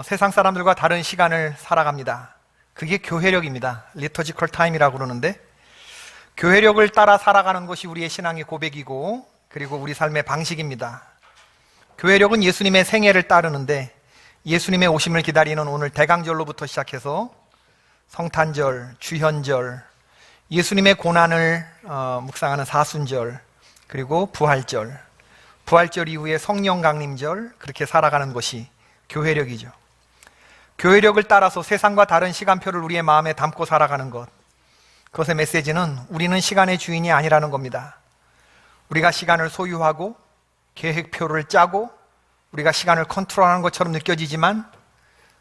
세상 사람들과 다른 시간을 살아갑니다. 그게 교회력입니다. 리터지컬 타임이라고 그러는데, 교회력을 따라 살아가는 것이 우리의 신앙의 고백이고, 그리고 우리 삶의 방식입니다. 교회력은 예수님의 생애를 따르는데, 예수님의 오심을 기다리는 오늘 대강절로부터 시작해서 성탄절, 주현절, 예수님의 고난을 묵상하는 사순절, 그리고 부활절, 부활절 이후에 성령 강림절, 그렇게 살아가는 것이 교회력이죠. 교회력을 따라서 세상과 다른 시간표를 우리의 마음에 담고 살아가는 것, 그것의 메시지는 우리는 시간의 주인이 아니라는 겁니다. 우리가 시간을 소유하고 계획표를 짜고 우리가 시간을 컨트롤하는 것처럼 느껴지지만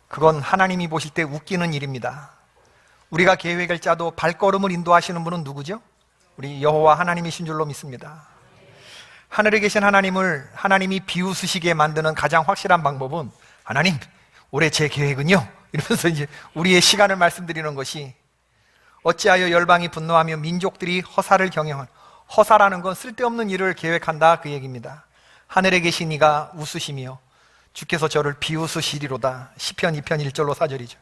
그건 하나님이 보실 때 웃기는 일입니다. 우리가 계획을 짜도 발걸음을 인도하시는 분은 누구죠? 우리 여호와 하나님이신 줄로 믿습니다. 하늘에 계신 하나님이 비웃으시게 만드는 가장 확실한 방법은, 하나님, 올해 제 계획은요? 이러면서 이제 우리의 시간을 말씀드리는 것이, 어찌하여 열방이 분노하며 민족들이 허사를 경영한, 허사라는 건 쓸데없는 일을 계획한다, 그 얘기입니다. 하늘에 계신 이가 웃으시며 주께서 저를 비웃으시리로다. 시편 2편 1절로 4절이죠.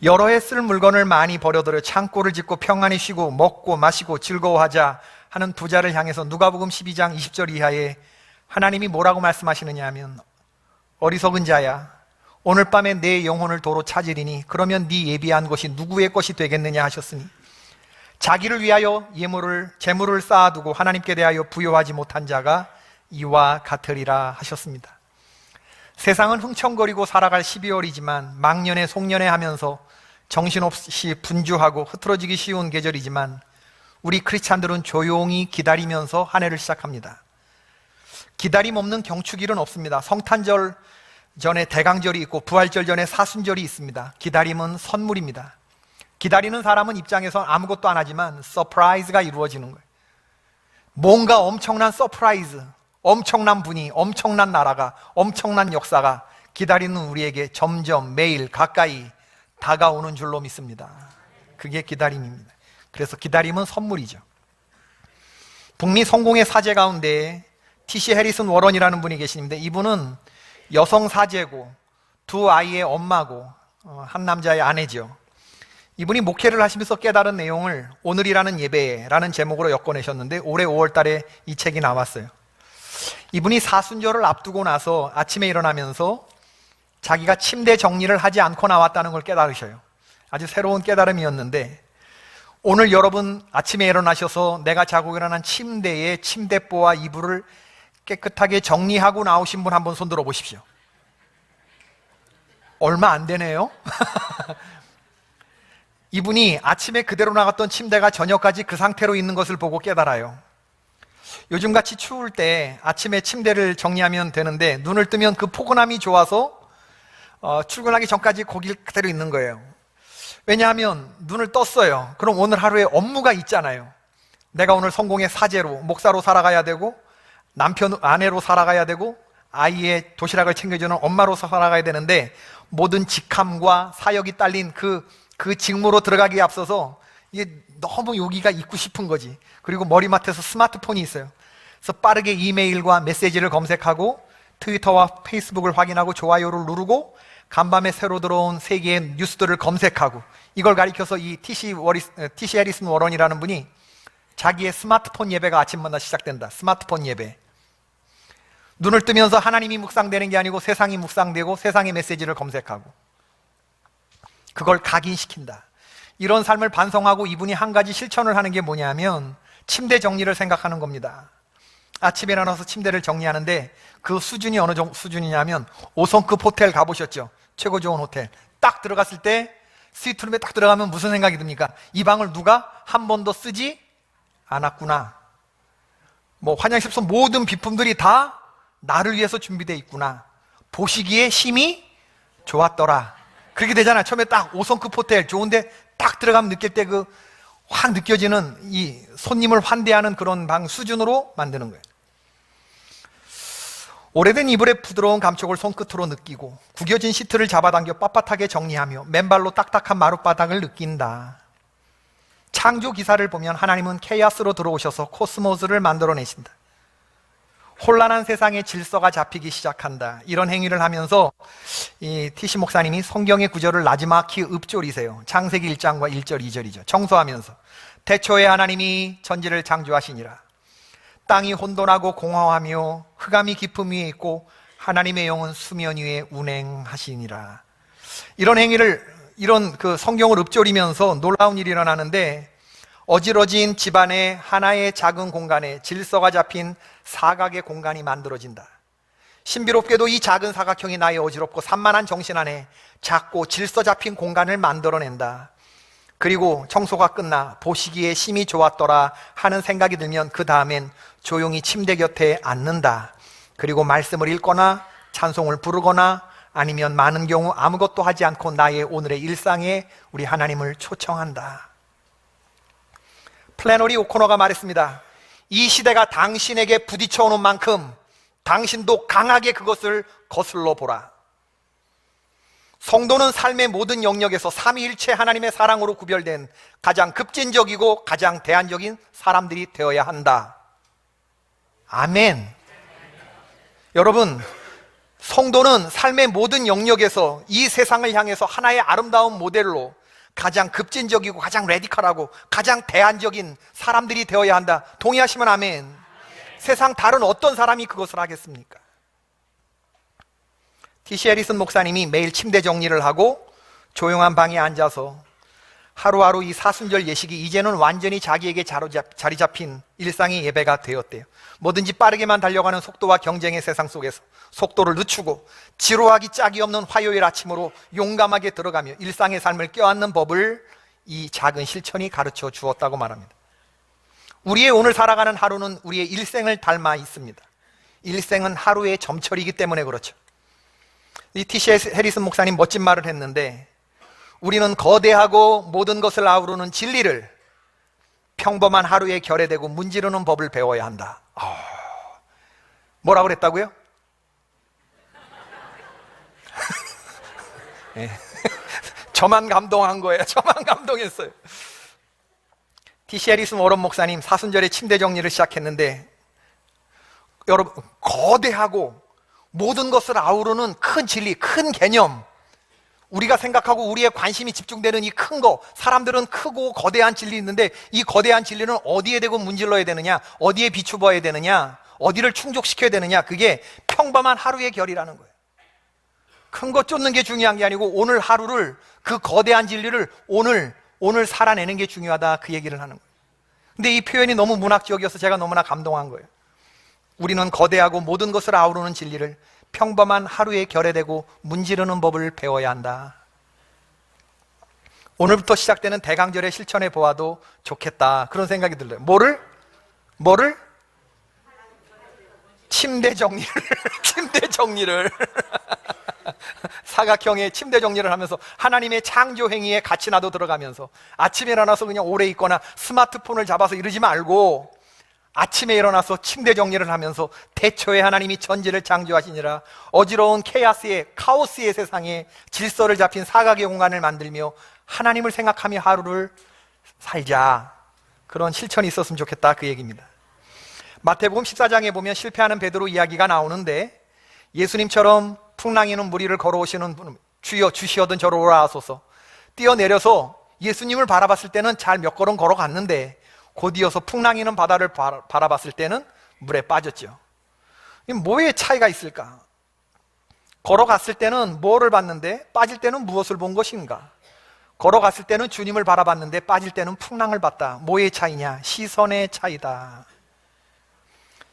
여러 해 쓸 물건을 많이 버려들여 창고를 짓고 평안히 쉬고 먹고 마시고 즐거워하자 하는 부자를 향해서 누가복음 12장 20절 이하에 하나님이 뭐라고 말씀하시느냐 하면, 어리석은 자야, 오늘 밤에 내 영혼을 도로 찾으리니 그러면 네 예비한 것이 누구의 것이 되겠느냐 하셨으니, 자기를 위하여 재물을 쌓아두고 하나님께 대하여 부여하지 못한 자가 이와 같으리라 하셨습니다. 세상은 흥청거리고 살아갈 12월이지만 망년에 송년회 하면서 정신없이 분주하고 흐트러지기 쉬운 계절이지만 우리 크리스찬들은 조용히 기다리면서 한 해를 시작합니다. 기다림 없는 경축일은 없습니다. 성탄절 전에 대강절이 있고 부활절 전에 사순절이 있습니다. 기다림은 선물입니다. 기다리는 사람은 입장에서 아무것도 안 하지만 서프라이즈가 이루어지는 거예요. 뭔가 엄청난 서프라이즈, 엄청난 분이, 엄청난 나라가, 엄청난 역사가 기다리는 우리에게 점점 매일 가까이 다가오는 줄로 믿습니다. 그게 기다림입니다. 그래서 기다림은 선물이죠. 북미 성공의 사제 가운데 T.C. 해리슨 워런이라는 분이 계시는데, 이분은 여성 사제고 두 아이의 엄마고 한 남자의 아내죠. 이분이 목회를 하시면서 깨달은 내용을 오늘이라는 예배라는 제목으로 엮어내셨는데, 올해 5월 달에 이 책이 나왔어요. 이분이 사순절을 앞두고 나서 아침에 일어나면서 자기가 침대 정리를 하지 않고 나왔다는 걸 깨달으셔요. 아주 새로운 깨달음이었는데, 오늘 여러분 아침에 일어나셔서 내가 자고 일어난 침대에 침대보와 이불을 깨끗하게 정리하고 나오신 분 한번 손 들어 보십시오. 얼마 안 되네요. 이분이 아침에 그대로 나갔던 침대가 저녁까지 그 상태로 있는 것을 보고 깨달아요. 요즘같이 추울 때 아침에 침대를 정리하면 되는데 눈을 뜨면 그 포근함이 좋아서 출근하기 전까지 거기 그대로 있는 거예요. 왜냐하면 눈을 떴어요. 그럼 오늘 하루에 업무가 있잖아요. 내가 오늘 성공의 사제로, 목사로 살아가야 되고, 아내로 살아가야 되고, 아이의 도시락을 챙겨주는 엄마로 살아가야 되는데, 모든 직함과 사역이 딸린 그 직무로 들어가기에 앞서서 이게 너무 여기가 있고 싶은 거지. 그리고 머리맡에서 스마트폰이 있어요. 그래서 빠르게 이메일과 메시지를 검색하고 트위터와 페이스북을 확인하고 좋아요를 누르고 간밤에 새로 들어온 세계의 뉴스들을 검색하고, 이걸 가리켜서 이 T.C. 해리슨 워런이라는 분이 자기의 스마트폰 예배가 아침마다 시작된다. 스마트폰 예배. 눈을 뜨면서 하나님이 묵상되는 게 아니고 세상이 묵상되고 세상의 메시지를 검색하고 그걸 각인시킨다. 이런 삶을 반성하고 이분이 한 가지 실천을 하는 게 뭐냐면 침대 정리를 생각하는 겁니다. 아침에 일어나서 침대를 정리하는데 그 수준이 어느 정도 수준이냐면 5성급 호텔 가보셨죠? 최고 좋은 호텔. 딱 들어갔을 때 스위트룸에 딱 들어가면 무슨 생각이 듭니까? 이 방을 누가 한 번도 쓰지 않았구나. 화장실에서 모든 비품들이 다 나를 위해서 준비되어 있구나. 보시기에 힘이 좋았더라. 그렇게 되잖아요. 처음에 딱 5성급 호텔 좋은데 딱 들어가면 느낄 때 확 느껴지는 이 손님을 환대하는 그런 방 수준으로 만드는 거예요. 오래된 이불의 부드러운 감촉을 손끝으로 느끼고 구겨진 시트를 잡아당겨 빳빳하게 정리하며 맨발로 딱딱한 마룻바닥을 느낀다. 창조 기사를 보면 하나님은 케이아스로 들어오셔서 코스모스를 만들어내신다. 혼란한 세상의 질서가 잡히기 시작한다. 이런 행위를 하면서 이 티시 목사님이 성경의 구절을 나지막히 읊조리세요. 창세기 1장과 1절 2절이죠. 청소하면서 태초에 하나님이 천지를 창조하시니라. 땅이 혼돈하고 공허하며 흑암이 깊음 위에 있고 하나님의 영은 수면 위에 운행하시니라. 이런 행위를, 이런 그 성경을 읊조리면서 놀라운 일이 일어나는데, 어지러진 집안의 하나의 작은 공간에 질서가 잡힌 사각의 공간이 만들어진다. 신비롭게도 이 작은 사각형이 나의 어지럽고 산만한 정신 안에 작고 질서 잡힌 공간을 만들어낸다. 그리고 청소가 끝나 보시기에 심히 좋았더라 하는 생각이 들면 그 다음엔 조용히 침대 곁에 앉는다. 그리고 말씀을 읽거나 찬송을 부르거나 아니면 많은 경우 아무것도 하지 않고 나의 오늘의 일상에 우리 하나님을 초청한다. 플래너리 오코너가 말했습니다. 이 시대가 당신에게 부딪혀오는 만큼 당신도 강하게 그것을 거슬러 보라. 성도는 삶의 모든 영역에서 삼위일체 하나님의 사랑으로 구별된 가장 급진적이고 가장 대안적인 사람들이 되어야 한다. 아멘. 여러분, 성도는 삶의 모든 영역에서 이 세상을 향해서 하나의 아름다운 모델로 가장 급진적이고 가장 레디컬하고 가장 대안적인 사람들이 되어야 한다. 동의하시면 아멘. 세상 다른 어떤 사람이 그것을 하겠습니까? 티시 해리슨 목사님이 매일 침대 정리를 하고 조용한 방에 앉아서 하루하루 이 사순절 예식이 이제는 완전히 자기에게 자리 잡힌 일상의 예배가 되었대요. 뭐든지 빠르게만 달려가는 속도와 경쟁의 세상 속에서 속도를 늦추고 지루하기 짝이 없는 화요일 아침으로 용감하게 들어가며 일상의 삶을 껴안는 법을 이 작은 실천이 가르쳐 주었다고 말합니다. 우리의 오늘 살아가는 하루는 우리의 일생을 닮아 있습니다. 일생은 하루의 점철이기 때문에 그렇죠. 이 티시 해리슨 목사님 멋진 말을 했는데, 우리는 거대하고 모든 것을 아우르는 진리를 평범한 하루에 결여되고 문지르는 법을 배워야 한다. 뭐라고 그랬다고요? 네. 저만 감동한 거예요. 저만 감동했어요. 티시 해리슨 워런 목사님 사순절에 침대 정리를 시작했는데, 여러분, 거대하고 모든 것을 아우르는 큰 진리, 큰 개념, 우리가 생각하고 우리의 관심이 집중되는 이 큰 거, 사람들은 크고 거대한 진리 있는데 이 거대한 진리는 어디에 대고 문질러야 되느냐, 어디에 비추어야 되느냐, 어디를 충족시켜야 되느냐, 그게 평범한 하루의 결이라는 거예요. 큰 거 쫓는 게 중요한 게 아니고 오늘 하루를, 그 거대한 진리를 오늘 살아내는 게 중요하다, 그 얘기를 하는 거예요. 근데 이 표현이 너무 문학적이어서 제가 너무나 감동한 거예요. 우리는 거대하고 모든 것을 아우르는 진리를 평범한 하루에 결여되고 문지르는 법을 배워야 한다. 오늘부터 시작되는 대강절의 실천해 보아도 좋겠다, 그런 생각이 들어요. 뭐를? 침대 정리를 침대 정리를 사각형의 침대 정리를 하면서 하나님의 창조 행위에 같이 나도 들어가면서 아침에 일어나서 그냥 오래 있거나 스마트폰을 잡아서 이러지 말고 아침에 일어나서 침대 정리를 하면서 태초에 하나님이 천지를 창조하시니라, 어지러운 카오스의 세상에 질서를 잡힌 사각의 공간을 만들며 하나님을 생각하며 하루를 살자, 그런 실천이 있었으면 좋겠다, 그 얘기입니다. 마태복음 14장에 보면 실패하는 베드로 이야기가 나오는데, 예수님처럼 풍랑이는 무리를 걸어오시는 분, 주여 주시어든 저로 오라 하소서, 뛰어내려서 예수님을 바라봤을 때는 잘 몇 걸음 걸어갔는데 곧이어서 풍랑이는 바다를 바라봤을 때는 물에 빠졌죠. 뭐의 차이가 있을까? 걸어갔을 때는 뭐를 봤는데 빠질 때는 무엇을 본 것인가? 걸어갔을 때는 주님을 바라봤는데 빠질 때는 풍랑을 봤다. 뭐의 차이냐? 시선의 차이다.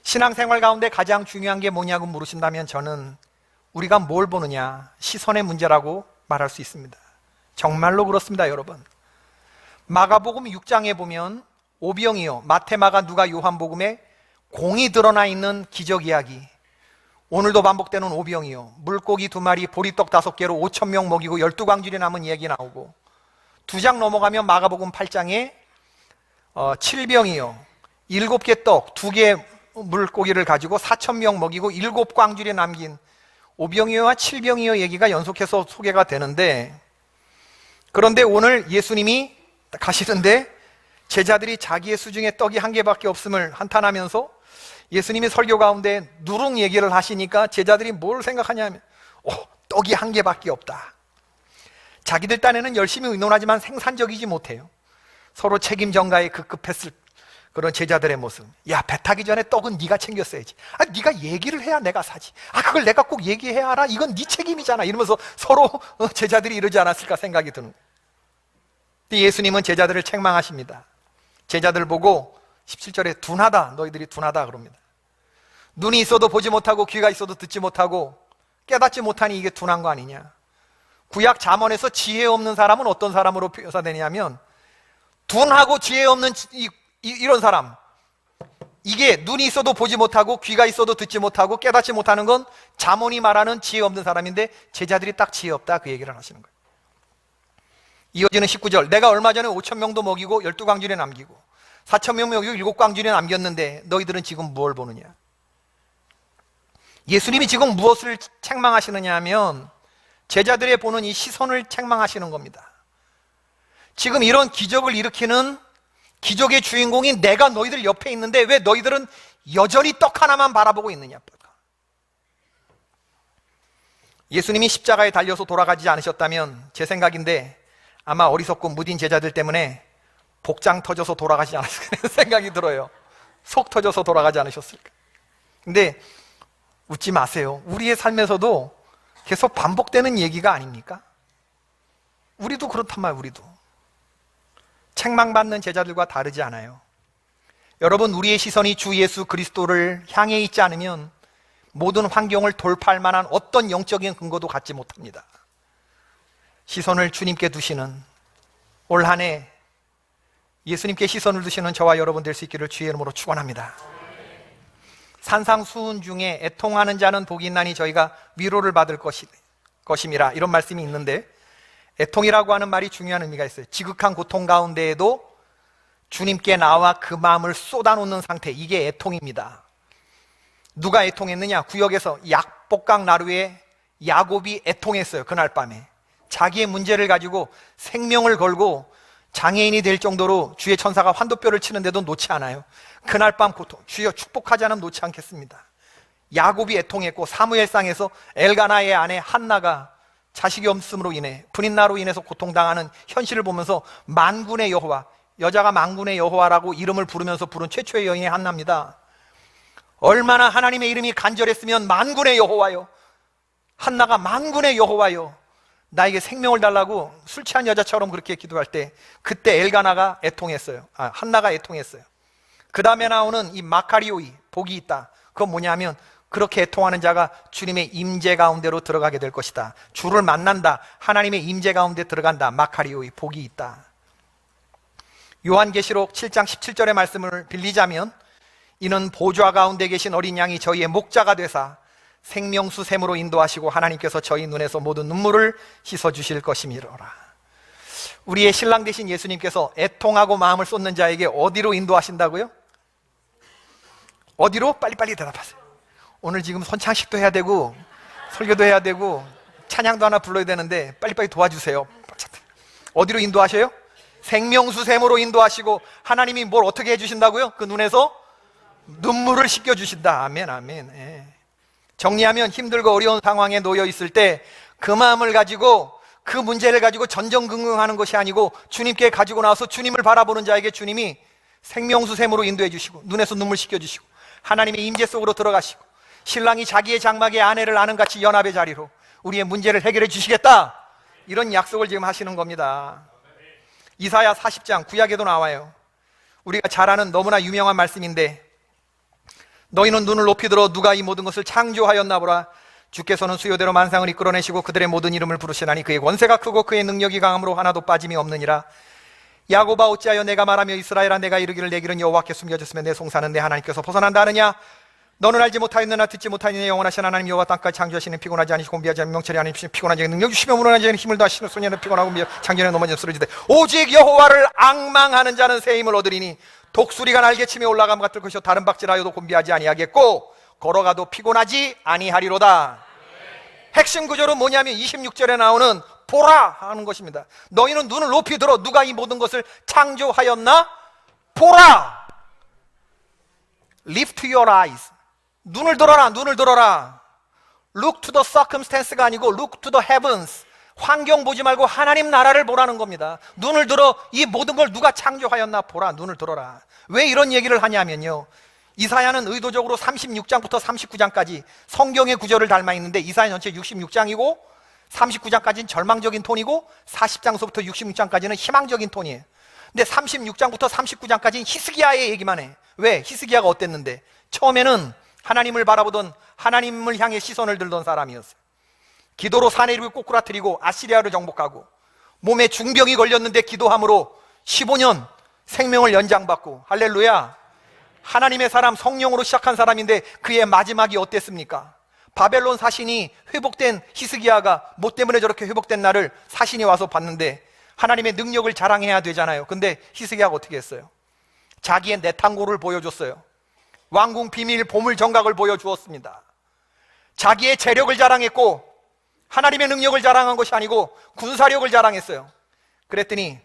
신앙생활 가운데 가장 중요한 게 뭐냐고 물으신다면 저는 우리가 뭘 보느냐, 시선의 문제라고 말할 수 있습니다. 정말로 그렇습니다, 여러분. 마가복음 6장에 보면 오병이어, 마태, 마가, 누가, 요한복음에 공이 드러나 있는 기적 이야기, 오늘도 반복되는 오병이어, 물고기 2마리, 보리떡 5개로 5,000명 먹이고 12광줄이 남은 이야기 나오고, 2장 넘어가면 마가복음 8장에 7병이어, 7개 떡, 2개 물고기를 가지고 4,000명 먹이고 7광줄이 남긴 오병이어와 7병이어 얘기가 연속해서 소개가 되는데, 그런데 오늘 예수님이 가시는데 제자들이 자기의 수중에 떡이 1개밖에 없음을 한탄하면서 예수님이 설교 가운데 누룽 얘기를 하시니까 제자들이 뭘 생각하냐면 떡이 한 개밖에 없다. 자기들 딴에는 열심히 의논하지만 생산적이지 못해요. 서로 책임 전가에 급급했을 그런 제자들의 모습. 야, 배 타기 전에 떡은 네가 챙겼어야지. 네가 얘기를 해야 내가 사지. 그걸 내가 꼭 얘기해야 알아? 이건 네 책임이잖아. 이러면서 서로 제자들이 이러지 않았을까 생각이 드는 거예요. 예수님은 제자들을 책망하십니다. 제자들 보고 17절에 둔하다, 너희들이 둔하다 그럽니다. 눈이 있어도 보지 못하고 귀가 있어도 듣지 못하고 깨닫지 못하니 이게 둔한 거 아니냐. 구약 잠언에서 지혜 없는 사람은 어떤 사람으로 묘사되냐면 둔하고 지혜 없는 이런 사람, 이게 눈이 있어도 보지 못하고 귀가 있어도 듣지 못하고 깨닫지 못하는 건 잠언이 말하는 지혜 없는 사람인데 제자들이 딱 지혜 없다 그 얘기를 하시는 거예요. 이어지는 19절, 내가 얼마 전에 5,000명도 먹이고 12광주리에 남기고 4,000명 먹이고 7광주리에 남겼는데 너희들은 지금 무엇을 보느냐. 예수님이 지금 무엇을 책망하시느냐 하면 제자들의 보는 이 시선을 책망하시는 겁니다. 지금 이런 기적을 일으키는 기적의 주인공인 내가 너희들 옆에 있는데 왜 너희들은 여전히 떡 하나만 바라보고 있느냐. 예수님이 십자가에 달려서 돌아가지 않으셨다면 제 생각인데 아마 어리석고 무딘 제자들 때문에 복장 터져서 돌아가지 않았을까 생각이 들어요. 속 터져서 돌아가지 않으셨을까. 근데 웃지 마세요. 우리의 삶에서도 계속 반복되는 얘기가 아닙니까? 우리도 그렇단 말이에요. 우리도 책망받는 제자들과 다르지 않아요. 여러분, 우리의 시선이 주 예수 그리스도를 향해 있지 않으면 모든 환경을 돌파할 만한 어떤 영적인 근거도 갖지 못합니다. 시선을 주님께 두시는 올 한 해 예수님께 시선을 두시는 저와 여러분 될 수 있기를 주의 이름으로 축원합니다. 산상수훈 중에 애통하는 자는 복이 있나니 저희가 위로를 받을 것임이라 이런 말씀이 있는데 애통이라고 하는 말이 중요한 의미가 있어요. 지극한 고통 가운데에도 주님께 나와 그 마음을 쏟아놓는 상태, 이게 애통입니다. 누가 애통했느냐? 구역에서 약복강 나루에 야곱이 애통했어요. 그날 밤에 자기의 문제를 가지고 생명을 걸고 장애인이 될 정도로 주의 천사가 환도뼈를 치는데도 놓지 않아요. 그날 밤 고통, 주여 축복하지 않으면 놓지 않겠습니다. 야곱이 애통했고 사무엘상에서 엘가나의 아내 한나가 자식이 없음으로 인해 분인나로 인해서 고통당하는 현실을 보면서 만군의 여호와, 여자가 만군의 여호와라고 이름을 부르면서 부른 최초의 여인이 한나입니다. 얼마나 하나님의 이름이 간절했으면 만군의 여호와요, 한나가 만군의 여호와요, 나에게 생명을 달라고 술 취한 여자처럼 그렇게 기도할 때 그때 엘가나가 애통했어요. 한나가 애통했어요. 그 다음에 나오는 이 마카리오이, 복이 있다. 그건 뭐냐면 그렇게 애통하는 자가 주님의 임재 가운데로 들어가게 될 것이다. 주를 만난다. 하나님의 임재 가운데 들어간다. 마카리오이, 복이 있다. 요한계시록 7장 17절의 말씀을 빌리자면 이는 보좌 가운데 계신 어린 양이 저희의 목자가 되사 생명수 샘으로 인도하시고 하나님께서 저희 눈에서 모든 눈물을 씻어주실 것이미로라. 우리의 신랑 되신 예수님께서 애통하고 마음을 쏟는 자에게 어디로 인도하신다고요? 어디로? 빨리빨리 대답하세요. 오늘 지금 선창식도 해야 되고 설교도 해야 되고 찬양도 하나 불러야 되는데 빨리빨리 도와주세요. 어디로 인도하셔요? 생명수 샘으로 인도하시고 하나님이 뭘 어떻게 해주신다고요? 그 눈에서 눈물을 씻겨주신다. 아멘, 아멘. 예. 정리하면 힘들고 어려운 상황에 놓여 있을 때 그 마음을 가지고 그 문제를 가지고 전전긍긍하는 것이 아니고 주님께 가지고 나와서 주님을 바라보는 자에게 주님이 생명수 샘으로 인도해 주시고 눈에서 눈물 씻겨주시고 하나님의 임재 속으로 들어가시고 신랑이 자기의 장막에 아내를 아는 같이 연합의 자리로 우리의 문제를 해결해 주시겠다, 이런 약속을 지금 하시는 겁니다. 이사야 40장 구약에도 나와요. 우리가 잘 아는 너무나 유명한 말씀인데 너희는 눈을 높이 들어 누가 이 모든 것을 창조하였나 보라. 주께서는 수요대로 만상을 이끌어내시고 그들의 모든 이름을 부르시나니 그의 권세가 크고 그의 능력이 강함으로 하나도 빠짐이 없느니라. 야곱아 어찌하여 내가 말하며 이스라엘아 내가 이르기를 내 길은 여호와께 숨겨졌으면 내 송사는 내 하나님께서 벗어난다 하느냐. 너는 알지 못하였느나 듣지 못하니 영원하신 하나님 여호와 땅까지 창조하시는 피곤하지 않으시고 곤비하지 않으면 명철이 아니시니 피곤하지 않으면 능력 주시며 무능하지 않으면 힘을 다하시는 소년은 피곤하고 장전에 넘어져 쓰러지되 오직 여호와를 앙망하는 자는 새 힘을 얻으리니 독수리가 날개치며 올라감 같을 것이요 다른 박질하여도 곤비하지 아니하겠고 걸어가도 피곤하지 아니하리로다. 핵심 구조는 뭐냐면 26절에 나오는 보라 하는 것입니다. 너희는 눈을 높이 들어 누가 이 모든 것을 창조하였나 보라. Lift your eyes. 눈을 들어라, 눈을 들어라. Look to the circumstance가 아니고 look to the heavens. 환경 보지 말고 하나님 나라를 보라는 겁니다. 눈을 들어 이 모든 걸 누가 창조하였나 보라. 눈을 들어라. 왜 이런 얘기를 하냐면요, 이사야는 의도적으로 36장부터 39장까지 성경의 구절을 닮아 있는데 이사야 전체 66장이고 39장까지는 절망적인 톤이고 40장서부터 66장까지는 희망적인 톤이에요. 근데 36장부터 39장까지는 히스기야의 얘기만 해. 왜? 히스기야가 어땠는데? 처음에는 하나님을 바라보던, 하나님을 향해 시선을 들던 사람이었어요. 기도로 사내립을 꼬꾸라뜨리고 아시리아를 정복하고 몸에 중병이 걸렸는데 기도함으로 15년 생명을 연장받고, 할렐루야, 하나님의 사람, 성령으로 시작한 사람인데 그의 마지막이 어땠습니까? 바벨론 사신이 회복된 히스기야가 뭐 때문에 저렇게 회복된 날을 사신이 와서 봤는데 하나님의 능력을 자랑해야 되잖아요. 근데 히스기야가 어떻게 했어요? 자기의 내탕고를 보여줬어요. 왕궁 비밀 보물 정각을 보여주었습니다. 자기의 재력을 자랑했고 하나님의 능력을 자랑한 것이 아니고 군사력을 자랑했어요. 그랬더니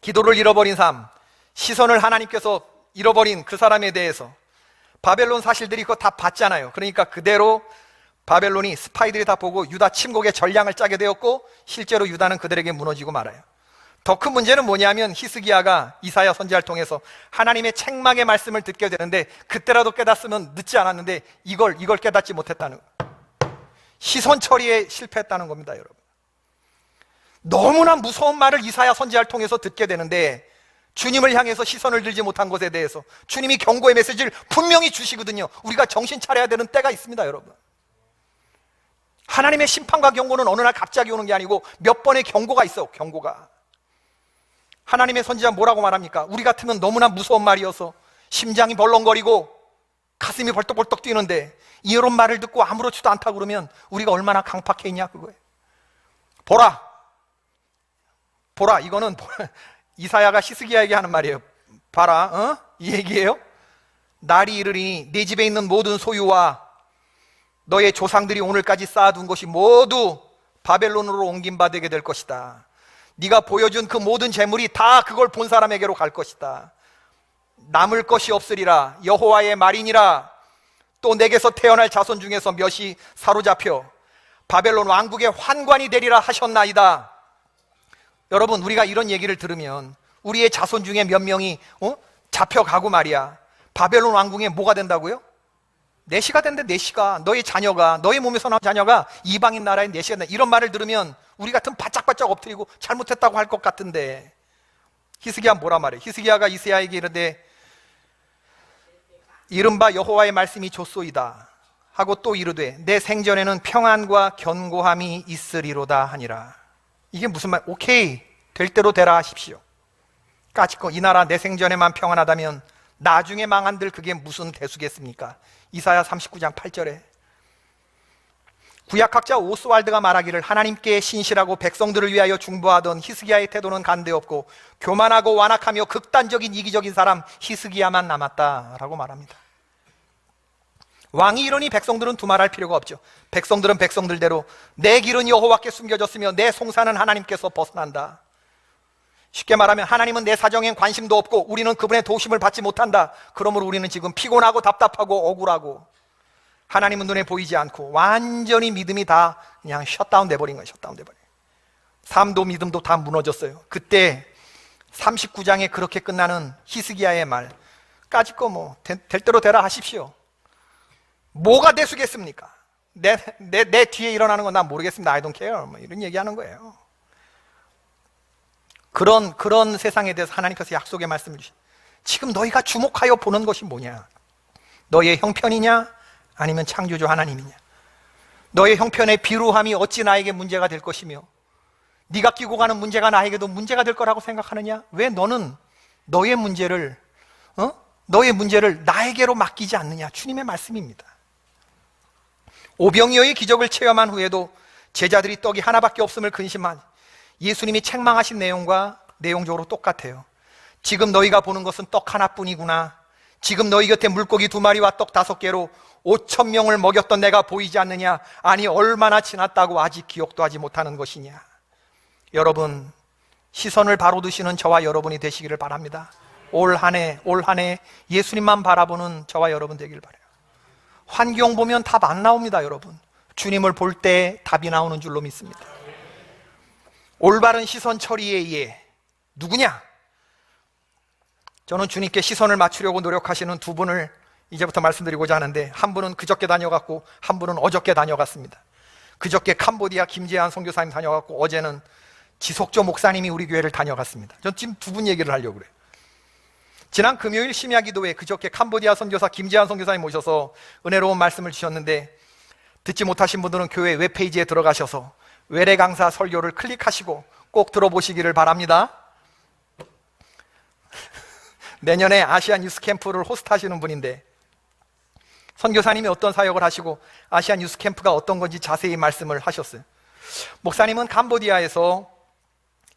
기도를 잃어버린 삶, 시선을 하나님께서 잃어버린 그 사람에 대해서 바벨론 사실들이 그거 다 봤잖아요. 그러니까 그대로 바벨론이 스파이들이 다 보고 유다 침공의 전략을 짜게 되었고 실제로 유다는 그들에게 무너지고 말아요. 더 큰 문제는 뭐냐면 히스기야가 이사야 선지자를 통해서 하나님의 책망의 말씀을 듣게 되는데 그때라도 깨닫으면 늦지 않았는데 이걸 깨닫지 못했다는 거예요. 시선 처리에 실패했다는 겁니다, 여러분. 너무나 무서운 말을 이사야 선지자를 통해서 듣게 되는데 주님을 향해서 시선을 들지 못한 것에 대해서 주님이 경고의 메시지를 분명히 주시거든요. 우리가 정신 차려야 되는 때가 있습니다, 여러분. 하나님의 심판과 경고는 어느 날 갑자기 오는 게 아니고 몇 번의 경고가 있어. 경고가. 하나님의 선지자 뭐라고 말합니까? 우리 같으면 너무나 무서운 말이어서 심장이 벌렁거리고 가슴이 벌떡벌떡 뛰는데 이런 말을 듣고 아무렇지도 않다고 그러면 우리가 얼마나 강팍해 있냐, 그거예요. 보라, 이거는 이사야가 히스기야에게 하는 말이에요. 봐라, 이 얘기예요. 날이 이르리니 네 집에 있는 모든 소유와 너의 조상들이 오늘까지 쌓아둔 것이 모두 바벨론으로 옮긴 바 되게 될 것이다. 네가 보여준 그 모든 재물이 다 그걸 본 사람에게로 갈 것이다. 남을 것이 없으리라. 여호와의 말이니라. 또 내게서 태어날 자손 중에서 몇이 사로잡혀 바벨론 왕국의 환관이 되리라 하셨나이다. 여러분, 우리가 이런 얘기를 들으면 우리의 자손 중에 몇 명이 잡혀가고 말이야. 바벨론 왕궁에 뭐가 된다고요? 내시가 된대. 내시가, 너의 자녀가, 너의 몸에서 나온 자녀가 이방인 나라의 내시가 된다. 이런 말을 들으면 우리 같은 바짝바짝 엎드리고 잘못했다고 할 것 같은데 히스기야 뭐라 말해? 히스기야가 이사야에게 이르되 이른바 여호와의 말씀이 좋소이다 하고 또 이르되 내 생전에는 평안과 견고함이 있으리로다 하니라. 이게 무슨 말? 오케이, 될 대로 되라 하십시오. 까짓거 이 나라 내 생전에만 평안하다면 나중에 망한들 그게 무슨 대수겠습니까? 이사야 39장 8절에 구약학자 오스왈드가 말하기를 하나님께 신실하고 백성들을 위하여 중보하던 히스기야의 태도는 간대없고 교만하고 완악하며 극단적인 이기적인 사람 히스기야만 남았다라고 말합니다. 왕이 이러니 백성들은 두말할 필요가 없죠. 백성들은 백성들대로 내 길은 여호와께 숨겨졌으며 내 송사는 하나님께서 벗어난다. 쉽게 말하면 하나님은 내 사정엔 관심도 없고 우리는 그분의 도우심을 받지 못한다. 그러므로 우리는 지금 피곤하고 답답하고 억울하고 하나님은 눈에 보이지 않고 완전히 믿음이 다 그냥 셧다운 돼버린 거예요. 셧다운 돼버린 거예요. 삶도 믿음도 다 무너졌어요. 그때 39장에 그렇게 끝나는 히스기야의 말, 까짓거 뭐 될 대로 되라 하십시오. 뭐가 대수겠습니까? 내 뒤에 일어나는 건 난 모르겠습니다. I don't care. 뭐 이런 얘기하는 거예요. 그런 세상에 대해서 하나님께서 약속의 말씀을 주신, 지금 너희가 주목하여 보는 것이 뭐냐? 너의 형편이냐? 아니면 창조주 하나님이냐? 너의 형편의 비루함이 어찌 나에게 문제가 될 것이며 네가 끼고 가는 문제가 나에게도 문제가 될 거라고 생각하느냐? 왜 너는 너의 문제를 나에게로 맡기지 않느냐? 주님의 말씀입니다. 오병이어의 기적을 체험한 후에도 제자들이 떡이 하나밖에 없음을 근심한 예수님이 책망하신 내용과 내용적으로 똑같아요. 지금 너희가 보는 것은 떡 하나뿐이구나. 지금 너희 곁에 물고기 2마리와 떡 5개로 5,000명을 먹였던 내가 보이지 않느냐? 아니 얼마나 지났다고 아직 기억도 하지 못하는 것이냐? 여러분, 시선을 바로 두시는 저와 여러분이 되시기를 바랍니다. 올 한 해 예수님만 바라보는 저와 여러분 되길 바라요. 환경 보면 답 안 나옵니다, 여러분. 주님을 볼 때 답이 나오는 줄로 믿습니다. 올바른 시선 처리에 의해 누구냐? 저는 주님께 시선을 맞추려고 노력하시는 두 분을 이제부터 말씀드리고자 하는데, 한 분은 그저께 다녀갔고 한 분은 어저께 다녀갔습니다. 그저께 캄보디아 김재한 선교사님 다녀갔고 어제는 지속조 목사님이 우리 교회를 다녀갔습니다. 전 지금 두 분 얘기를 하려고 그래요. 지난 금요일 심야 기도회 그저께 캄보디아 선교사 김재한 선교사님 모셔서 은혜로운 말씀을 주셨는데, 듣지 못하신 분들은 교회 웹페이지에 들어가셔서 외래 강사 설교를 클릭하시고 꼭 들어보시기를 바랍니다. 내년에 아시안 유스 캠프를 호스트하시는 분인데, 선교사님이 어떤 사역을 하시고 아시안 유스 캠프가 어떤 건지 자세히 말씀을 하셨어요. 목사님은 캄보디아에서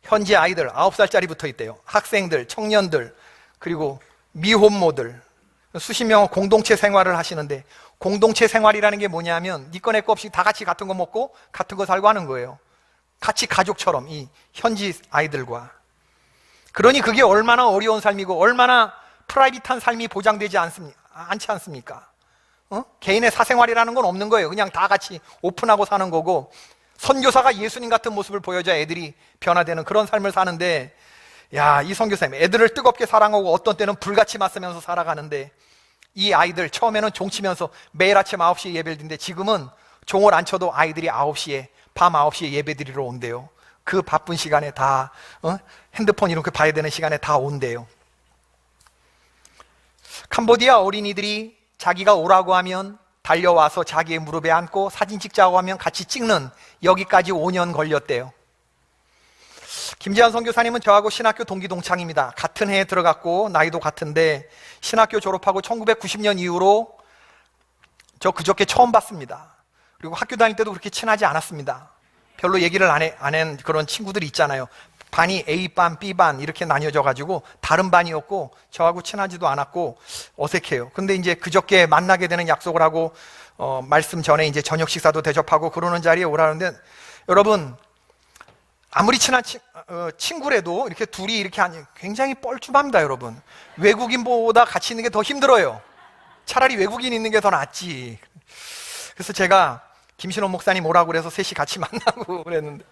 현지 아이들 9살짜리부터 있대요. 학생들, 청년들, 그리고 미혼모들 수십 명은 공동체 생활을 하시는데, 공동체 생활이라는 게 뭐냐면 니꺼 내꺼 없이 다 같이 같은 거 먹고 같은 거 살고 하는 거예요. 같이 가족처럼 이 현지 아이들과. 그러니 그게 얼마나 어려운 삶이고 얼마나 프라이빗한 삶이 보장되지 않지 않습니까? 개인의 사생활이라는 건 없는 거예요. 그냥 다 같이 오픈하고 사는 거고, 선교사가 예수님 같은 모습을 보여줘야 애들이 변화되는 그런 삶을 사는데, 야, 이 선교사님 애들을 뜨겁게 사랑하고 어떤 때는 불같이 맞서면서 살아가는데, 이 아이들 처음에는 종치면서 매일 아침 9시에 예배를 드는데 지금은 종을 안 쳐도 아이들이 9시에 밤 9시에 예배 드리러 온대요. 그 바쁜 시간에 다 핸드폰 이렇게 봐야 되는 시간에 다 온대요. 캄보디아 어린이들이 자기가 오라고 하면 달려와서 자기의 무릎에 앉고 사진 찍자고 하면 같이 찍는, 여기까지 5년 걸렸대요. 김재한 선교사님은 저하고 신학교 동기 동창입니다. 같은 해에 들어갔고 나이도 같은데, 신학교 졸업하고 1990년 이후로 저 그저께 처음 봤습니다. 그리고 학교 다닐 때도 그렇게 친하지 않았습니다. 별로 얘기를 안 한 그런 친구들이 있잖아요. 반이 A반, B반 이렇게 나뉘어져 가지고 다른 반이었고 저하고 친하지도 않았고 어색해요. 근데 이제 그저께 만나게 되는 약속을 하고 말씀 전에 이제 저녁 식사도 대접하고 그러는 자리에 오라는데, 여러분 아무리 친한 친구라도 이렇게 둘이 이렇게 굉장히 뻘쭘합니다, 여러분. 외국인보다 같이 있는 게 더 힘들어요. 차라리 외국인 있는 게 더 낫지. 그래서 제가 김신호 목사님 오라고 그래서 셋이 같이 만나고 그랬는데,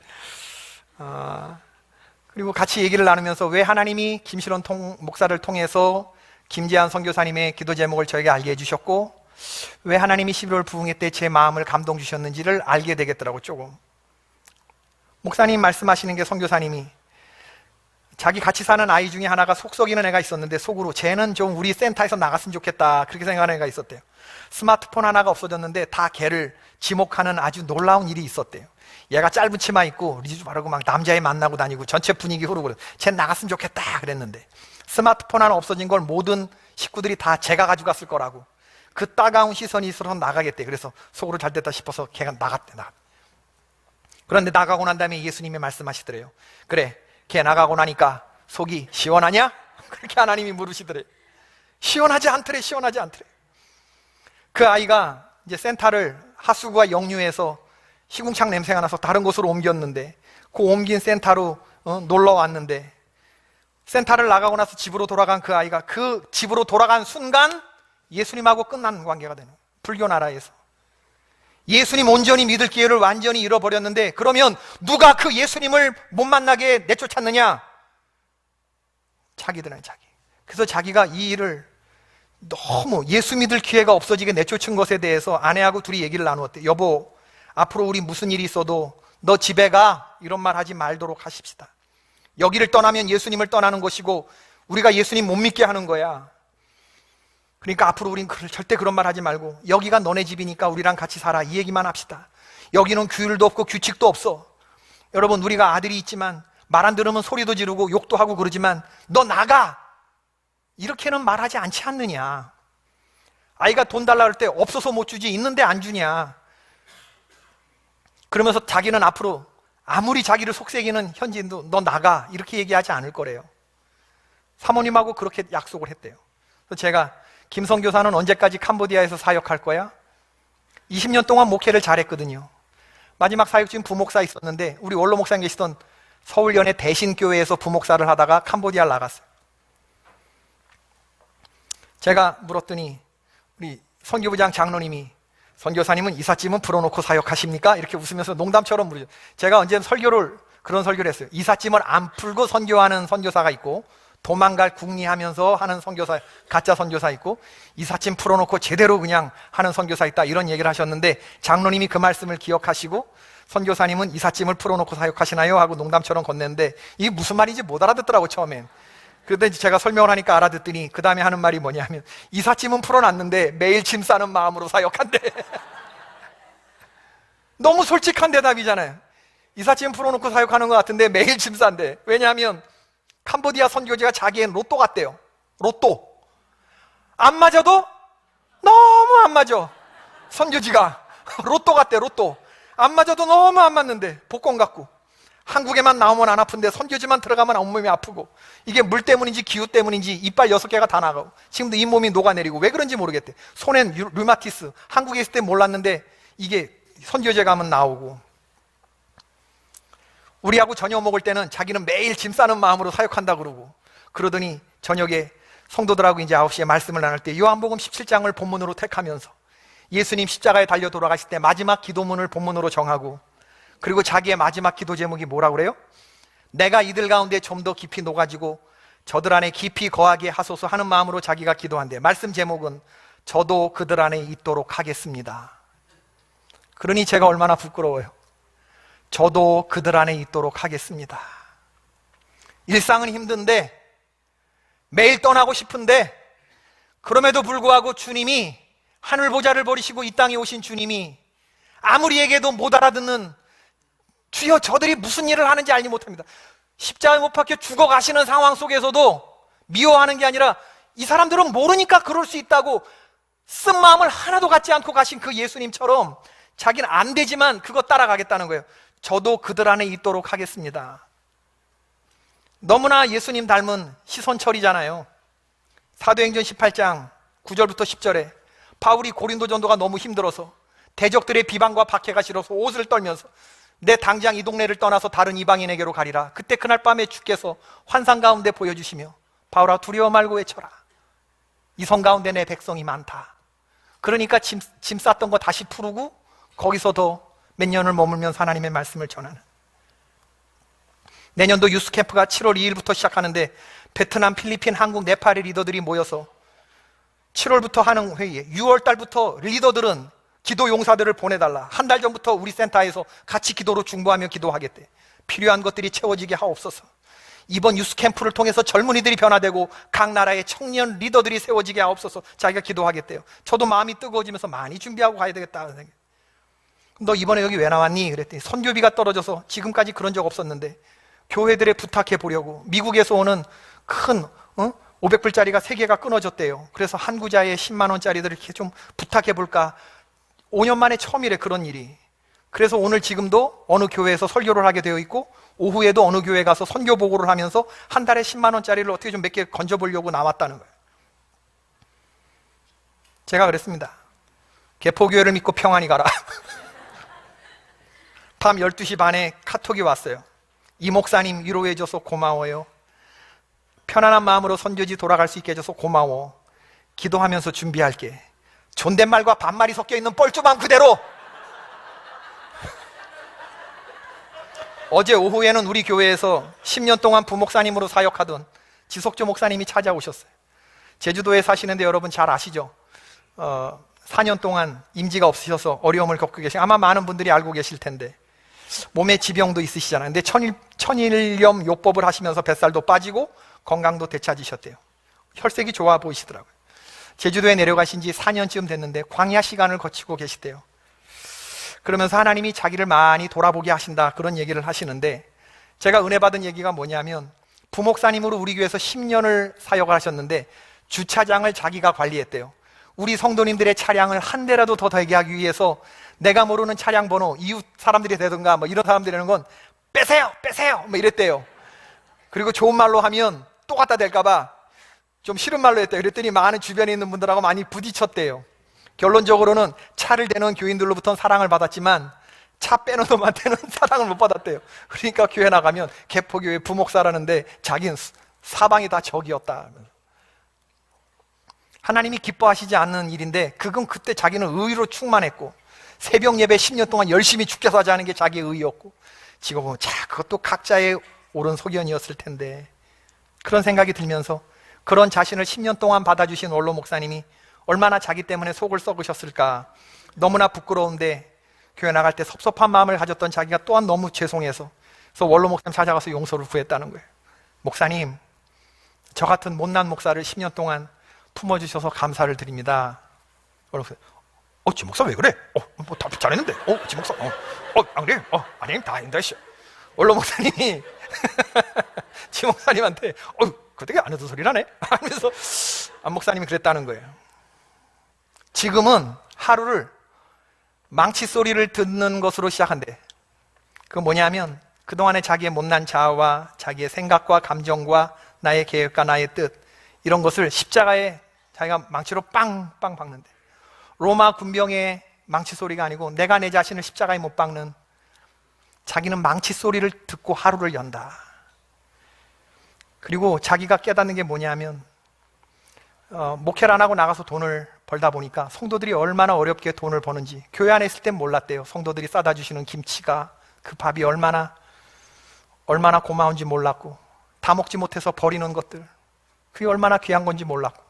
그리고 같이 얘기를 나누면서 왜 하나님이 김신호 목사를 통해서 김재한 선교사님의 기도 제목을 저에게 알게 해주셨고, 왜 하나님이 11월 부흥회 때 제 마음을 감동 주셨는지를 알게 되겠더라고. 조금 목사님 말씀하시는 게, 선교사님이 자기 같이 사는 아이 중에 하나가 속 썩이는 애가 있었는데, 속으로 쟤는 좀 우리 센터에서 나갔으면 좋겠다 그렇게 생각하는 애가 있었대요. 스마트폰 하나가 없어졌는데 다 걔를 지목하는 아주 놀라운 일이 있었대요. 얘가 짧은 치마 입고 리즈 바르고 막 남자애 만나고 다니고 전체 분위기 흐르고, 쟤 나갔으면 좋겠다 그랬는데, 스마트폰 하나 없어진 걸 모든 식구들이 다 제가 가져갔을 거라고, 그 따가운 시선이 있어서 나가겠대. 그래서 속으로 잘 됐다 싶어서 걔가 나갔대. 그런데 나가고 난 다음에 예수님이 말씀하시더래요. 그래, 걔 나가고 나니까 속이 시원하냐? 그렇게 하나님이 물으시더래요. 시원하지 않더래. 시원하지 않더래. 그 아이가 이제 센터를 하수구와 역류해서 시궁창 냄새가 나서 다른 곳으로 옮겼는데, 그 옮긴 센터로 놀러 왔는데, 센터를 나가고 나서 집으로 돌아간 그 아이가 그 집으로 돌아간 순간 예수님하고 끝난 관계가 되는 거예요. 불교 나라에서 예수님 온전히 믿을 기회를 완전히 잃어버렸는데, 그러면 누가 그 예수님을 못 만나게 내쫓았느냐? 자기들은 자기. 그래서 자기가 이 일을 너무 예수 믿을 기회가 없어지게 내쫓은 것에 대해서 아내하고 둘이 얘기를 나누었대. 여보, 앞으로 우리 무슨 일이 있어도 너 집에 가, 이런 말 하지 말도록 하십시다. 여기를 떠나면 예수님을 떠나는 것이고 우리가 예수님 못 믿게 하는 거야. 그러니까 앞으로 우린 절대 그런 말 하지 말고, 여기가 너네 집이니까 우리랑 같이 살아, 이 얘기만 합시다. 여기는 규율도 없고 규칙도 없어. 여러분, 우리가 아들이 있지만 말 안 들으면 소리도 지르고 욕도 하고 그러지만 너 나가, 이렇게는 말하지 않지 않느냐. 아이가 돈 달라 할 때 없어서 못 주지, 있는데 안 주냐. 그러면서 자기는 앞으로 아무리 자기를 속삭이는 현지인도 너 나가, 이렇게 얘기하지 않을 거래요. 사모님하고 그렇게 약속을 했대요. 그래서 제가, 김선교사는 언제까지 캄보디아에서 사역할 거야? 20년 동안 목회를 잘했거든요. 마지막 사역 중에 부목사 있었는데, 우리 원로 목사님 계시던 서울연의 대신교회에서 부목사를 하다가 캄보디아를 나갔어요. 제가 물었더니 우리 선교부장 장로님이 선교사님은 이삿짐은 풀어놓고 사역하십니까? 이렇게 웃으면서 농담처럼 물으죠. 제가 언제 그런 설교를 했어요. 이삿짐을 안 풀고 선교하는 선교사가 있고 도망갈 궁리하면서 하는 선교사, 가짜 선교사 있고 이삿짐 풀어놓고 제대로 그냥 하는 선교사 있다, 이런 얘기를 하셨는데 장로님이 그 말씀을 기억하시고 선교사님은 이삿짐을 풀어놓고 사역하시나요? 하고 농담처럼 건넸는데 이게 무슨 말인지 못 알아듣더라고 처음엔. 그런데 제가 설명을 하니까 알아듣더니 그 다음에 하는 말이 뭐냐면 이삿짐은 풀어놨는데 매일 짐 싸는 마음으로 사역한대. 너무 솔직한 대답이잖아요. 이삿짐 풀어놓고 사역하는 것 같은데 매일 짐 싼대. 왜냐하면 캄보디아 선교지가 자기의 로또 같대요. 로또. 안 맞아도 너무 안 맞아. 선교지가 로또 같대. 로또. 안 맞아도 너무 안 맞는데 복권 같고, 한국에만 나오면 안 아픈데 선교지만 들어가면 온몸이 아프고, 이게 물 때문인지 기후 때문인지 이빨 6개가 다 나가고 지금도 잇몸이 녹아내리고 왜 그런지 모르겠대. 손엔 류마티스. 한국에 있을 때 몰랐는데 이게 선교제 가면 나오고. 우리하고 저녁 먹을 때는 자기는 매일 짐 싸는 마음으로 사역한다 그러고, 그러더니 저녁에 성도들하고 이제 9시에 말씀을 나눌 때 요한복음 17장을 본문으로 택하면서 예수님 십자가에 달려 돌아가실 때 마지막 기도문을 본문으로 정하고, 그리고 자기의 마지막 기도 제목이 뭐라고 그래요? 내가 이들 가운데 좀 더 깊이 녹아지고 저들 안에 깊이 거하게 하소서 하는 마음으로 자기가 기도한대. 말씀 제목은 저도 그들 안에 있도록 하겠습니다. 그러니 제가 얼마나 부끄러워요. 저도 그들 안에 있도록 하겠습니다. 일상은 힘든데, 매일 떠나고 싶은데, 그럼에도 불구하고 주님이, 하늘 보좌를 버리시고 이 땅에 오신 주님이 아무리 얘기해도 못 알아듣는, 주여 저들이 무슨 일을 하는지 알지 못합니다. 십자가에 못 박혀 죽어가시는 상황 속에서도 미워하는 게 아니라 이 사람들은 모르니까 그럴 수 있다고 쓴 마음을 하나도 갖지 않고 가신 그 예수님처럼 자기는 안 되지만 그거 따라가겠다는 거예요. 저도 그들 안에 있도록 하겠습니다. 너무나 예수님 닮은 시선처리잖아요. 사도행전 18장 9절부터 10절에 바울이 고린도 전도가 너무 힘들어서 대적들의 비방과 박해가 싫어서 옷을 떨면서 내 당장 이 동네를 떠나서 다른 이방인에게로 가리라. 그때 그날 밤에 주께서 환상 가운데 보여주시며 바울아 두려워 말고 외쳐라. 이 성 가운데 내 백성이 많다. 그러니까 짐 쌌던 거 다시 풀고 거기서 더 몇 년을 머물면서 하나님의 말씀을 전하는. 내년도 유스캠프가 7월 2일부터 시작하는데 베트남, 필리핀, 한국, 네팔의 리더들이 모여서 7월부터 하는 회의에 6월 달부터 리더들은 기도 용사들을 보내달라. 한 달 전부터 우리 센터에서 같이 기도로 중보하며 기도하겠대. 필요한 것들이 채워지게 하옵소서. 이번 유스캠프를 통해서 젊은이들이 변화되고 각 나라의 청년 리더들이 세워지게 하옵소서. 자기가 기도하겠대요. 저도 마음이 뜨거워지면서 많이 준비하고 가야 되겠다. 너 이번에 여기 왜 나왔니? 그랬더니 선교비가 떨어져서 지금까지 그런 적 없었는데 교회들에 부탁해 보려고. 미국에서 오는 큰 500불짜리가 3개가 끊어졌대요. 그래서 한 구자에 10만 원짜리들을 이렇게 좀 부탁해 볼까. 5년 만에 처음이래, 그런 일이. 그래서 오늘 지금도 어느 교회에서 설교를 하게 되어 있고 오후에도 어느 교회 가서 선교 보고를 하면서 한 달에 10만 원짜리를 어떻게 좀 몇 개 건져보려고 나왔다는 거예요. 제가 그랬습니다. 개포교회를 믿고 평안히 가라. 밤 12시 반에 카톡이 왔어요. 이 목사님 위로해줘서 고마워요. 편안한 마음으로 선교지 돌아갈 수 있게 해줘서 고마워. 기도하면서 준비할게. 존댓말과 반말이 섞여있는 뻘쭘함 그대로. 어제 오후에는 우리 교회에서 10년 동안 부목사님으로 사역하던 지석조 목사님이 찾아오셨어요. 제주도에 사시는데 여러분 잘 아시죠? 4년 동안 임지가 없으셔서 어려움을 겪고 계신, 아마 많은 분들이 알고 계실 텐데 몸에 지병도 있으시잖아요. 근데 천일염 요법을 하시면서 뱃살도 빠지고 건강도 되찾으셨대요. 혈색이 좋아 보이시더라고요. 제주도에 내려가신 지 4년쯤 됐는데 광야 시간을 거치고 계시대요. 그러면서 하나님이 자기를 많이 돌아보게 하신다, 그런 얘기를 하시는데, 제가 은혜 받은 얘기가 뭐냐면 부목사님으로 우리 교회에서 10년을 사역을 하셨는데 주차장을 자기가 관리했대요. 우리 성도님들의 차량을 한 대라도 더 되게 하기 위해서 내가 모르는 차량 번호, 이웃 사람들이 되든가 뭐 이런 사람들이라는 건 빼세요 빼세요 뭐 이랬대요. 그리고 좋은 말로 하면 또 갖다 댈까봐 좀 싫은 말로 했대요. 그랬더니 많은 주변에 있는 분들하고 많이 부딪혔대요. 결론적으로는 차를 대는 교인들로부터는 사랑을 받았지만 차 빼는 놈한테는 사랑을 못 받았대요. 그러니까 교회 나가면 개포교회 부목사라는데 자기는 사방이 다 적이었다. 하나님이 기뻐하시지 않는 일인데 그건 그때 자기는 의로 충만했고 새벽 예배 10년 동안 열심히 죽게서 하자는 게 자기의 의였고 지금 보면 자 그것도 각자의 옳은 소견이었을 텐데 그런 생각이 들면서 그런 자신을 10년 동안 받아주신 원로 목사님이 얼마나 자기 때문에 속을 썩으셨을까. 너무나 부끄러운데 교회 나갈 때 섭섭한 마음을 가졌던 자기가 또한 너무 죄송해서 그래서 원로 목사님 찾아가서 용서를 구했다는 거예요. 목사님, 저 같은 못난 목사를 10년 동안 품어주셔서 감사를 드립니다. 지 목사 왜 그래? 뭐 다 잘했는데. 지 목사. 안 그래? 아님 다 아닙니다. 원로 목사님이 지 목사님한테 그 되게 안 해도 소리 나네? 하면서 안 목사님이 그랬다는 거예요. 지금은 하루를 망치 소리를 듣는 것으로 시작한대. 그 뭐냐면 그동안의 자기의 못난 자아와 자기의 생각과 감정과 나의 계획과 나의 뜻 이런 것을 십자가에 자기가 망치로 빵빵 박는데 로마 군병의 망치 소리가 아니고 내가 내 자신을 십자가에 못 박는 자기는 망치 소리를 듣고 하루를 연다. 그리고 자기가 깨닫는 게 뭐냐면 목회를 안 하고 나가서 돈을 벌다 보니까 성도들이 얼마나 어렵게 돈을 버는지 교회 안에 있을 땐 몰랐대요. 성도들이 싸다 주시는 김치가 그 밥이 얼마나 고마운지 몰랐고 다 먹지 못해서 버리는 것들 그게 얼마나 귀한 건지 몰랐고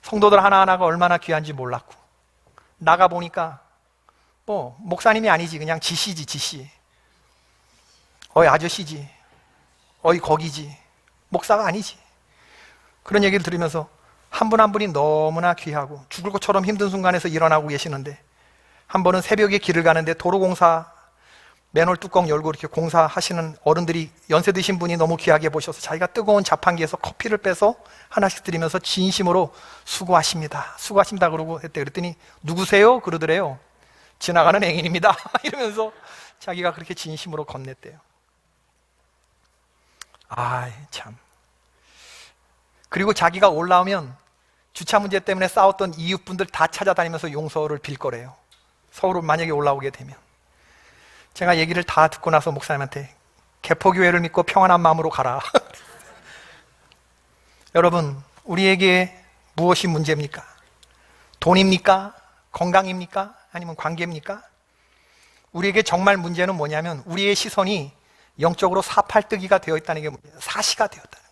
성도들 하나하나가 얼마나 귀한지 몰랐고 나가보니까 뭐 목사님이 아니지 그냥 지시지 지시 어이 아저씨지 어이 거기지 목사가 아니지 그런 얘기를 들으면서 한 분 한 분이 너무나 귀하고 죽을 것처럼 힘든 순간에서 일어나고 계시는데 한 번은 새벽에 길을 가는데 도로공사 맨홀 뚜껑 열고 이렇게 공사하시는 어른들이 연세 드신 분이 너무 귀하게 보셔서 자기가 뜨거운 자판기에서 커피를 빼서 하나씩 드리면서 진심으로 수고하십니다 그러고 했대. 그랬더니 누구세요? 그러더래요. 지나가는 행인입니다 이러면서 자기가 그렇게 진심으로 건넸대요. 참. 그리고 자기가 올라오면 주차 문제 때문에 싸웠던 이웃분들 다 찾아다니면서 용서를 빌 거래요. 서울로 만약에 올라오게 되면. 제가 얘기를 다 듣고 나서 목사님한테 개포교회를 믿고 평안한 마음으로 가라 여러분 우리에게 무엇이 문제입니까? 돈입니까? 건강입니까? 아니면 관계입니까? 우리에게 정말 문제는 뭐냐면 우리의 시선이 영적으로 사팔뜨기가 되어 있다는 게 문제예요. 사시가 되었다는 거예요.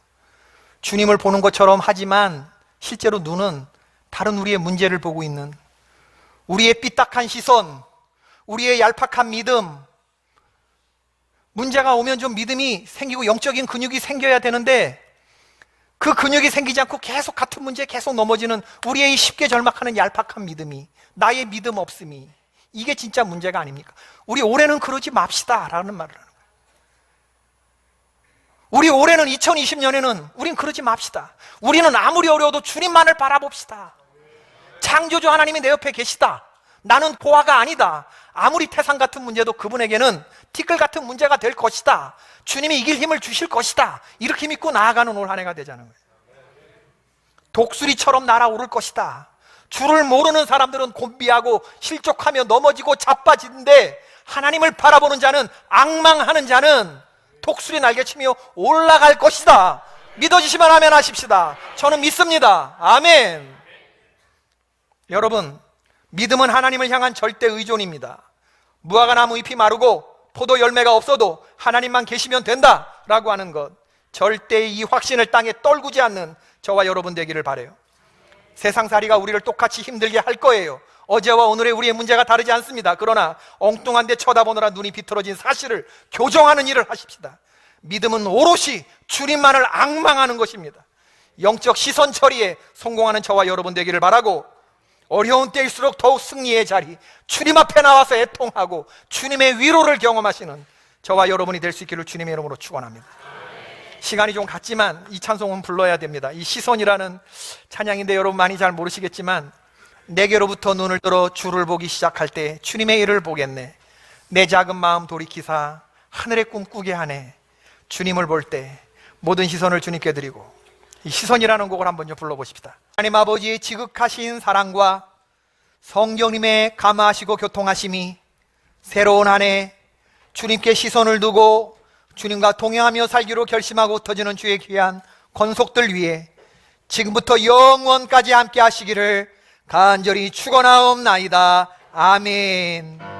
주님을 보는 것처럼 하지만 실제로 눈은 다른 우리의 문제를 보고 있는 우리의 삐딱한 시선, 우리의 얄팍한 믿음. 문제가 오면 좀 믿음이 생기고 영적인 근육이 생겨야 되는데 그 근육이 생기지 않고 계속 같은 문제에 계속 넘어지는 우리의 쉽게 절망하는 얄팍한 믿음이 나의 믿음 없음이 이게 진짜 문제가 아닙니까? 우리 올해는 그러지 맙시다 라는 말을 하는 거예요. 우리 올해는 2020년에는 우린 그러지 맙시다. 우리는 아무리 어려워도 주님만을 바라봅시다. 창조주 하나님이 내 옆에 계시다. 나는 고아가 아니다. 아무리 태산 같은 문제도 그분에게는 티끌 같은 문제가 될 것이다. 주님이 이길 힘을 주실 것이다. 이렇게 믿고 나아가는 올 한 해가 되자는 거예요. 독수리처럼 날아오를 것이다. 주를 모르는 사람들은 곤비하고 실족하며 넘어지고 자빠지는데 하나님을 바라보는 자는 앙망하는 자는 독수리 날개치며 올라갈 것이다. 믿어지시면 아멘 하십시다. 저는 믿습니다. 아멘. 여러분, 믿음은 하나님을 향한 절대 의존입니다. 무화과 나무 잎이 마르고 포도 열매가 없어도 하나님만 계시면 된다라고 하는 것, 절대 이 확신을 땅에 떨구지 않는 저와 여러분 되기를 바라요. 세상살이가 우리를 똑같이 힘들게 할 거예요. 어제와 오늘의 우리의 문제가 다르지 않습니다. 그러나 엉뚱한 데 쳐다보느라 눈이 비틀어진 사실을 교정하는 일을 하십시다. 믿음은 오롯이 주님만을 앙망하는 것입니다. 영적 시선 처리에 성공하는 저와 여러분 되기를 바라고, 어려운 때일수록 더욱 승리의 자리, 주님 앞에 나와서 애통하고 주님의 위로를 경험하시는 저와 여러분이 될 수 있기를 주님의 이름으로 축원합니다. 시간이 좀 갔지만 이 찬송은 불러야 됩니다. 이 시선이라는 찬양인데 여러분 많이 잘 모르시겠지만, 내게로부터 눈을 들어 주를 보기 시작할 때 주님의 일을 보겠네. 내 작은 마음 돌이키사 하늘의 꿈 꾸게 하네. 주님을 볼 때 모든 시선을 주님께 드리고, 이 시선이라는 곡을 한번 좀 불러보십시다. 하나님 아버지의 지극하신 사랑과 성령님의 감화하시고 교통하심이 새로운 한 해 주님께 시선을 두고 주님과 동행하며 살기로 결심하고 흩어지는 주의 귀한 권속들 위해 지금부터 영원까지 함께 하시기를 간절히 축원하옵나이다. 아멘.